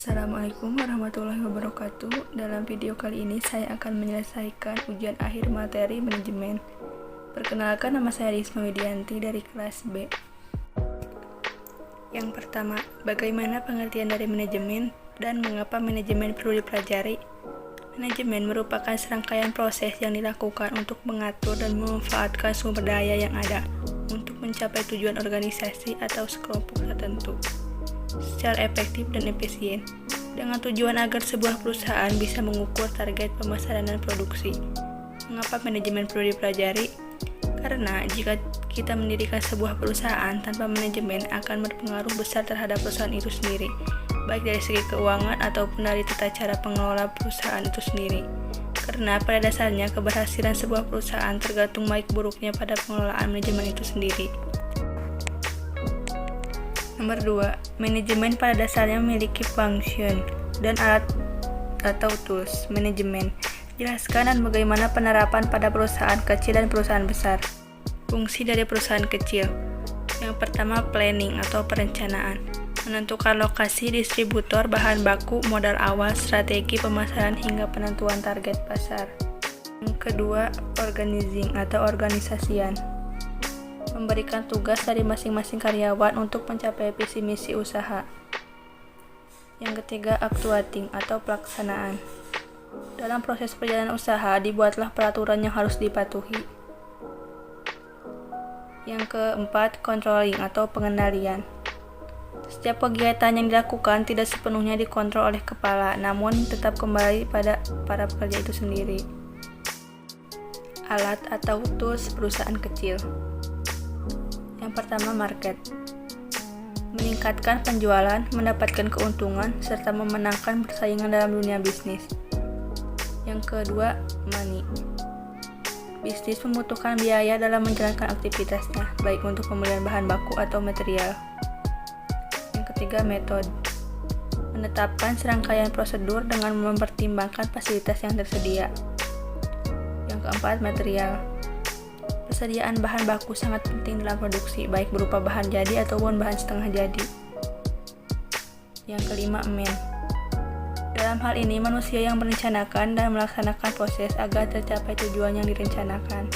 Assalamualaikum warahmatullahi wabarakatuh. Dalam video kali ini saya akan menyelesaikan ujian akhir materi manajemen. Perkenalkan, nama saya Risma Widianti dari kelas B. Yang pertama, bagaimana pengertian dari manajemen dan mengapa manajemen perlu dipelajari? Manajemen merupakan serangkaian proses yang dilakukan untuk mengatur dan memanfaatkan sumber daya yang ada untuk mencapai tujuan organisasi atau sekelompok tertentu secara efektif dan efisien, dengan tujuan agar sebuah perusahaan bisa mengukur target pemasaran dan produksi. Mengapa manajemen perlu dipelajari? Karena jika kita mendirikan sebuah perusahaan tanpa manajemen akan berpengaruh besar terhadap perusahaan itu sendiri, baik dari segi keuangan ataupun dari tata cara pengelola perusahaan itu sendiri. Karena pada dasarnya keberhasilan sebuah perusahaan tergantung baik buruknya pada pengelolaan manajemen itu sendiri. Nomor 2, manajemen pada dasarnya memiliki function dan alat atau tools manajemen. Jelaskan dan bagaimana penerapan pada perusahaan kecil dan perusahaan besar. Fungsi dari perusahaan kecil. Yang pertama, planning atau perencanaan. Menentukan lokasi, distributor, bahan baku, modal awal, strategi pemasaran hingga penentuan target pasar. Yang kedua, organizing atau organisasian. Memberikan tugas dari masing-masing karyawan untuk mencapai visi misi usaha. Yang ketiga, actuating atau pelaksanaan. Dalam proses perjalanan usaha dibuatlah peraturan yang harus dipatuhi. Yang keempat, controlling atau pengendalian. Setiap kegiatan yang dilakukan tidak sepenuhnya dikontrol oleh kepala, namun tetap kembali pada para pekerja itu sendiri. Alat atau tools perusahaan kecil. Yang pertama, market. Meningkatkan penjualan, mendapatkan keuntungan, serta memenangkan persaingan dalam dunia bisnis. Yang kedua, money. Bisnis membutuhkan biaya dalam menjalankan aktivitasnya, baik untuk pembelian bahan baku atau material. Yang ketiga, method. Menetapkan serangkaian prosedur dengan mempertimbangkan fasilitas yang tersedia. Yang keempat, material. Persediaan bahan baku sangat penting dalam produksi, baik berupa bahan jadi ataupun bahan setengah jadi. Yang kelima, man. Dalam hal ini, manusia yang merencanakan dan melaksanakan proses agar tercapai tujuan yang direncanakan.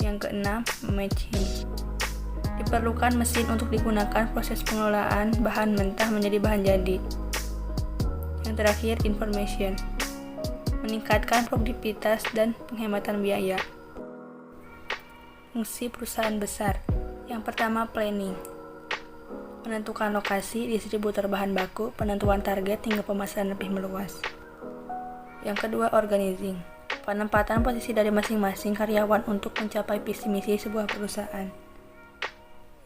Yang keenam, machine. Diperlukan mesin untuk digunakan proses pengelolaan bahan mentah menjadi bahan jadi. Yang terakhir, information. Meningkatkan produktivitas dan penghematan biaya. Fungsi perusahaan besar. Yang pertama, planning. Menentukan lokasi, distributor bahan baku, penentuan target hingga pemasaran lebih meluas. Yang kedua, organizing. Penempatan posisi dari masing-masing karyawan untuk mencapai visi misi sebuah perusahaan.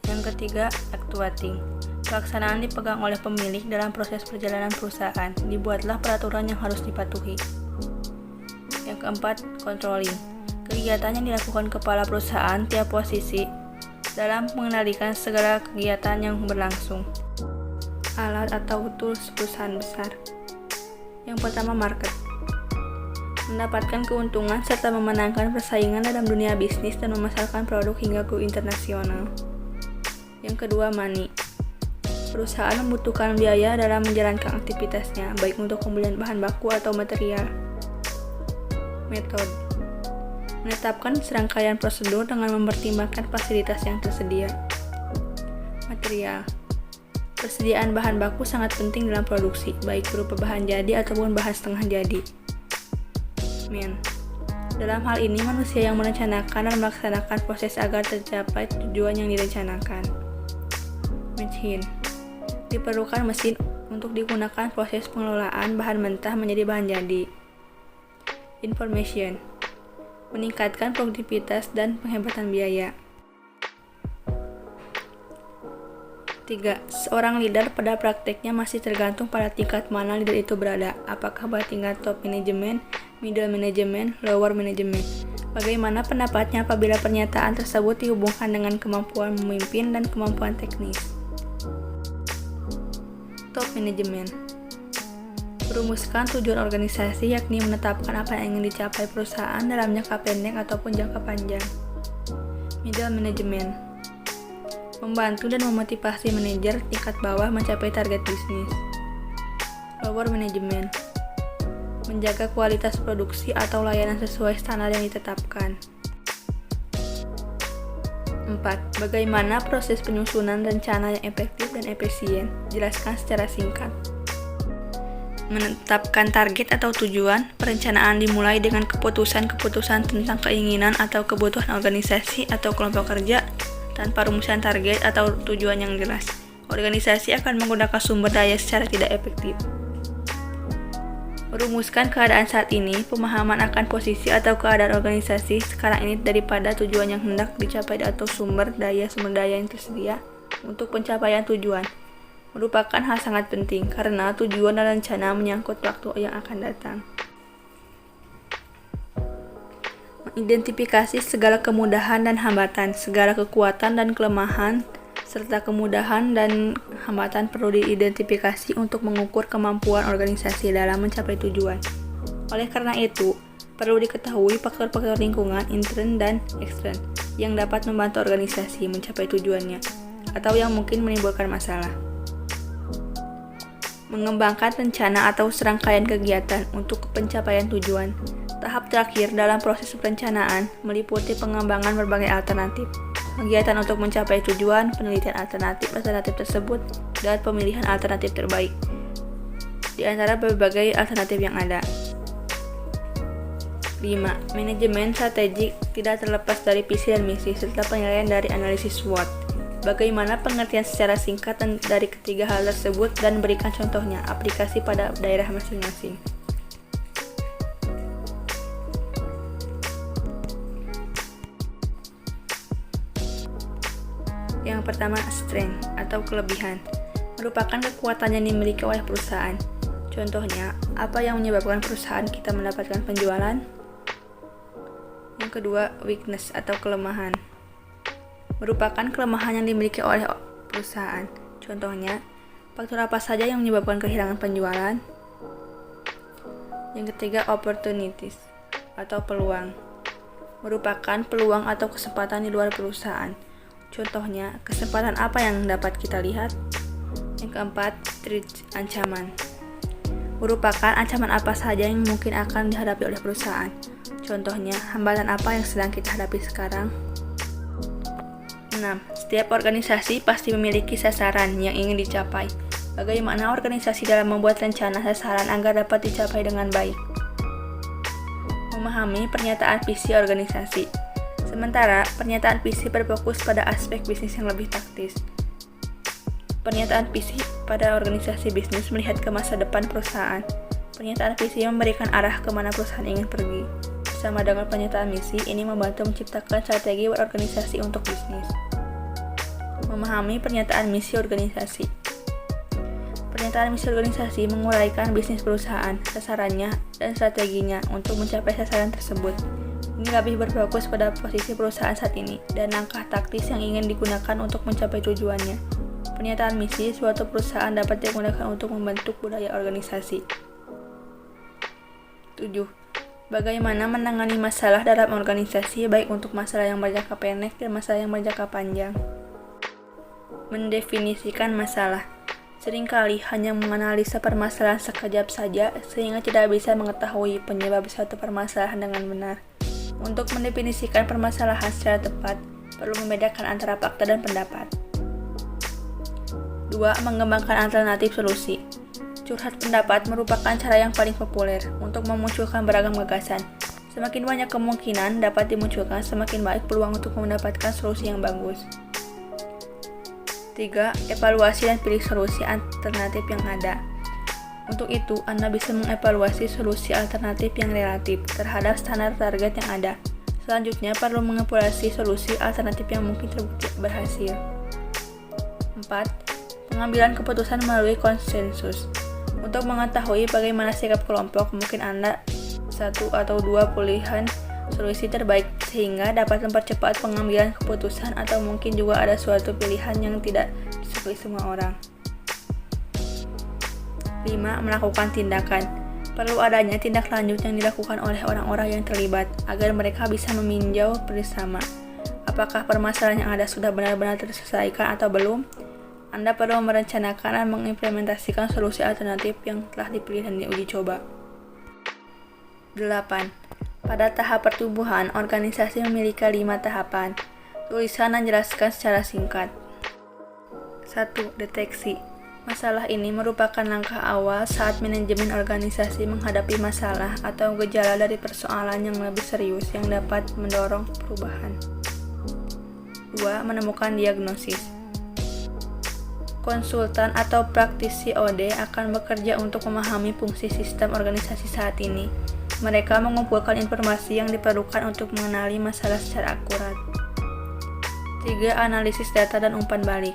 Yang ketiga, actuating. Pelaksanaan dipegang oleh pemilik dalam proses perjalanan perusahaan. Dibuatlah peraturan yang harus dipatuhi. Yang keempat, controlling. Kegiatan yang dilakukan kepala perusahaan tiap posisi dalam mengendalikan segala kegiatan yang berlangsung. Alat atau tools perusahaan besar. Yang pertama, market. Mendapatkan keuntungan serta memenangkan persaingan dalam dunia bisnis dan memasarkan produk hingga go internasional. Yang kedua, money. Perusahaan membutuhkan biaya dalam menjalankan aktivitasnya, baik untuk pembelian bahan baku atau material. Method. Menetapkan serangkaian prosedur dengan mempertimbangkan fasilitas yang tersedia. Material. Persediaan bahan baku sangat penting dalam produksi, baik berupa bahan jadi ataupun bahan setengah jadi. Man. Dalam hal ini, manusia yang merencanakan dan melaksanakan proses agar tercapai tujuan yang direncanakan. Machine. Diperlukan mesin untuk digunakan proses pengelolaan bahan mentah menjadi bahan jadi. Information. Meningkatkan produktivitas dan penghematan biaya. 3. Seorang leader pada prakteknya masih tergantung pada tingkat mana leader itu berada, apakah pada tingkat top management, middle management, lower management. Bagaimana pendapatnya apabila pernyataan tersebut dihubungkan dengan kemampuan memimpin dan kemampuan teknis. Top management. Merumuskan tujuan organisasi, yakni menetapkan apa yang ingin dicapai perusahaan dalam jangka pendek ataupun jangka panjang. Middle management. Membantu dan memotivasi manajer tingkat bawah mencapai target bisnis. Lower management. Menjaga kualitas produksi atau layanan sesuai standar yang ditetapkan. 4. Bagaimana proses penyusunan rencana yang efektif dan efisien? Jelaskan secara singkat. Menetapkan target atau tujuan. Perencanaan dimulai dengan keputusan-keputusan tentang keinginan atau kebutuhan organisasi atau kelompok kerja. Tanpa rumusan target atau tujuan yang jelas, organisasi akan menggunakan sumber daya secara tidak efektif. Merumuskan keadaan saat ini, pemahaman akan posisi atau keadaan organisasi sekarang ini daripada tujuan yang hendak dicapai atau sumber daya yang tersedia untuk pencapaian tujuan merupakan hal sangat penting karena tujuan dan rencana menyangkut waktu yang akan datang. Mengidentifikasi segala kemudahan dan hambatan, segala kekuatan dan kelemahan, serta kemudahan dan hambatan perlu diidentifikasi untuk mengukur kemampuan organisasi dalam mencapai tujuan. Oleh karena itu, perlu diketahui faktor-faktor lingkungan intern dan ekstern yang dapat membantu organisasi mencapai tujuannya, atau yang mungkin menimbulkan masalah. Mengembangkan rencana atau serangkaian kegiatan untuk pencapaian tujuan. Tahap terakhir dalam proses perencanaan meliputi pengembangan berbagai alternatif, kegiatan untuk mencapai tujuan, penelitian alternatif tersebut, dan pemilihan alternatif terbaik di antara berbagai alternatif yang ada. 5. Manajemen strategik tidak terlepas dari visi dan misi serta penilaian dari analisis SWOT. Bagaimana pengertian secara singkat dari ketiga hal tersebut dan berikan contohnya aplikasi pada daerah masing-masing. Yang pertama, strength atau kelebihan, merupakan kekuatan yang dimiliki oleh perusahaan. Contohnya, apa yang menyebabkan perusahaan kita mendapatkan penjualan? Yang kedua, weakness atau kelemahan, merupakan kelemahan yang dimiliki oleh perusahaan. Contohnya, faktor apa saja yang menyebabkan kehilangan penjualan? Yang ketiga, opportunities atau peluang, merupakan peluang atau kesempatan di luar perusahaan. Contohnya, kesempatan apa yang dapat kita lihat? Yang keempat, threat, ancaman, merupakan ancaman apa saja yang mungkin akan dihadapi oleh perusahaan. Contohnya, hambatan apa yang sedang kita hadapi sekarang? 6. Setiap organisasi pasti memiliki sasaran yang ingin dicapai. Bagaimana organisasi dalam membuat rencana sasaran agar dapat dicapai dengan baik? Memahami pernyataan visi organisasi. Sementara, pernyataan visi berfokus pada aspek bisnis yang lebih taktis. Pernyataan visi pada organisasi bisnis melihat ke masa depan perusahaan. Pernyataan visi memberikan arah kemana perusahaan ingin pergi. Bersama dengan pernyataan misi, ini membantu menciptakan strategi berorganisasi untuk bisnis. Memahami pernyataan misi organisasi. Pernyataan misi organisasi menguraikan bisnis perusahaan, sasarannya, dan strateginya untuk mencapai sasaran tersebut. Ini lebih berfokus pada posisi perusahaan saat ini dan langkah taktis yang ingin digunakan untuk mencapai tujuannya. Pernyataan misi suatu perusahaan dapat digunakan untuk membentuk budaya organisasi. 7. Bagaimana menangani masalah dalam organisasi baik untuk masalah yang berjangka pendek dan masalah yang berjangka panjang. Mendefinisikan masalah. Seringkali hanya menganalisa permasalahan sekejap saja sehingga tidak bisa mengetahui penyebab suatu permasalahan dengan benar. Untuk mendefinisikan permasalahan secara tepat, perlu membedakan antara fakta dan pendapat. 2. Mengembangkan alternatif solusi. Curhat pendapat merupakan cara yang paling populer untuk memunculkan beragam gagasan. Semakin banyak kemungkinan dapat dimunculkan, semakin baik peluang untuk mendapatkan solusi yang bagus. 3. Evaluasi dan pilih solusi alternatif yang ada. Untuk itu, Anda bisa mengevaluasi solusi alternatif yang relatif terhadap standar target yang ada. Selanjutnya, perlu mengevaluasi solusi alternatif yang mungkin terbukti berhasil. 4. Pengambilan keputusan melalui konsensus. Untuk mengetahui bagaimana sikap kelompok, mungkin Anda satu atau dua pilihan solusi terbaik sehingga dapat mempercepat pengambilan keputusan, atau mungkin juga ada suatu pilihan yang tidak disukai semua orang. 5. Melakukan tindakan. Perlu adanya tindak lanjut yang dilakukan oleh orang-orang yang terlibat agar mereka bisa meninjau bersama apakah permasalahan yang ada sudah benar-benar terselesaikan atau belum. Anda perlu merencanakan dan mengimplementasikan solusi alternatif yang telah dipilih dan diuji coba. 8. Pada tahap pertumbuhan, organisasi memiliki 5 tahapan. Tulisan dan jelaskan secara singkat. 1. Deteksi. Masalah ini merupakan langkah awal saat manajemen organisasi menghadapi masalah atau gejala dari persoalan yang lebih serius yang dapat mendorong perubahan. 2. Menemukan diagnosis. Konsultan atau praktisi OD akan bekerja untuk memahami fungsi sistem organisasi saat ini. Mereka mengumpulkan informasi yang diperlukan untuk mengenali masalah secara akurat. 3. Analisis data dan umpan balik.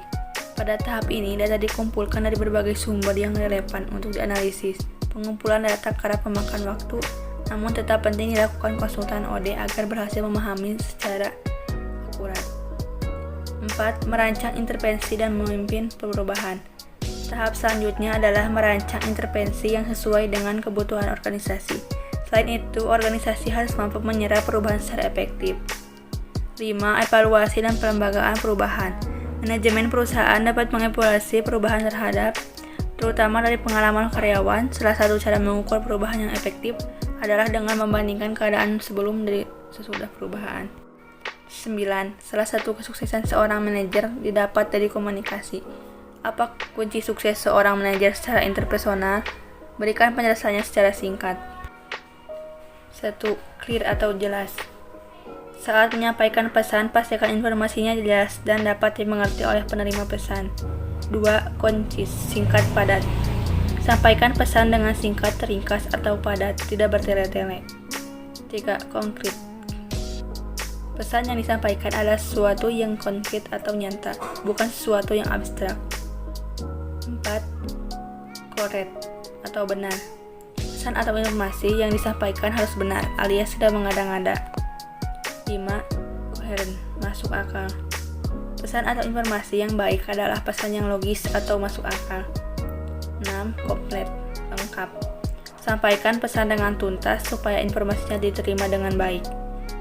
Pada tahap ini, data dikumpulkan dari berbagai sumber yang relevan untuk dianalisis. Pengumpulan data kerap memakan waktu, namun tetap penting dilakukan konsultan OD agar berhasil memahami secara akurat. 4. Merancang intervensi dan memimpin perubahan. Tahap selanjutnya adalah merancang intervensi yang sesuai dengan kebutuhan organisasi. Selain itu, organisasi harus mampu menyerap perubahan secara efektif. 5. Evaluasi dan pelembagaan perubahan. Manajemen perusahaan dapat mengevaluasi perubahan terutama dari pengalaman karyawan. Salah satu cara mengukur perubahan yang efektif adalah dengan membandingkan keadaan sebelum dan sesudah perubahan. 9. Salah satu kesuksesan seorang manajer didapat dari komunikasi. Apa kunci sukses seorang manajer secara interpersonal? Berikan penjelasannya secara singkat. 1. Clear atau jelas. Saat menyampaikan pesan, pastikan informasinya jelas dan dapat dimengerti oleh penerima pesan. 2. Koncis, singkat padat. Sampaikan pesan dengan singkat, teringkas, atau padat, tidak bertele-tele. 3. Konkret. Pesan yang disampaikan adalah sesuatu yang konkret atau nyata, bukan sesuatu yang abstrak. 4. Correct atau benar. Pesan atau informasi yang disampaikan harus benar, alias tidak mengada-ngada. 5. Coherent, masuk akal. Pesan atau informasi yang baik adalah pesan yang logis atau masuk akal. 6. Komplit, lengkap. Sampaikan pesan dengan tuntas supaya informasinya diterima dengan baik.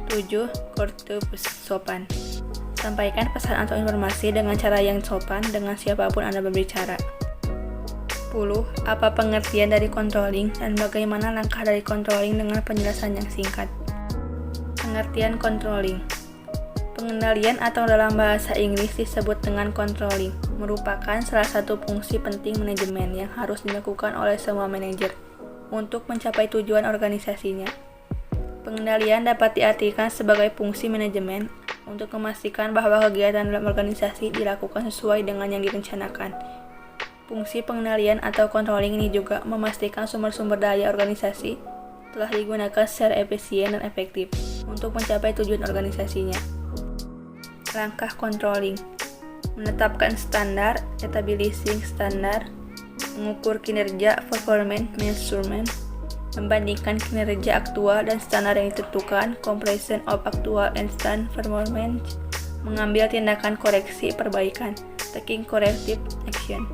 7. Courteous, sopan. Sampaikan pesan atau informasi dengan cara yang sopan dengan siapapun Anda berbicara. 10. Apa pengertian dari controlling dan bagaimana langkah dari controlling dengan penjelasan yang singkat. Pengertian controlling. Pengendalian atau dalam bahasa Inggris disebut dengan controlling, merupakan salah satu fungsi penting manajemen yang harus dilakukan oleh semua manajer untuk mencapai tujuan organisasinya. Pengendalian dapat diartikan sebagai fungsi manajemen untuk memastikan bahwa kegiatan dalam organisasi dilakukan sesuai dengan yang direncanakan. Fungsi pengendalian atau controlling ini juga memastikan sumber-sumber daya organisasi telah digunakan secara efisien dan efektif untuk mencapai tujuan organisasinya. Langkah controlling: menetapkan standar, establishing standar, mengukur kinerja, performance measurement, membandingkan kinerja aktual dan standar yang ditentukan, comparison of actual and stand performance, mengambil tindakan koreksi perbaikan, taking corrective action.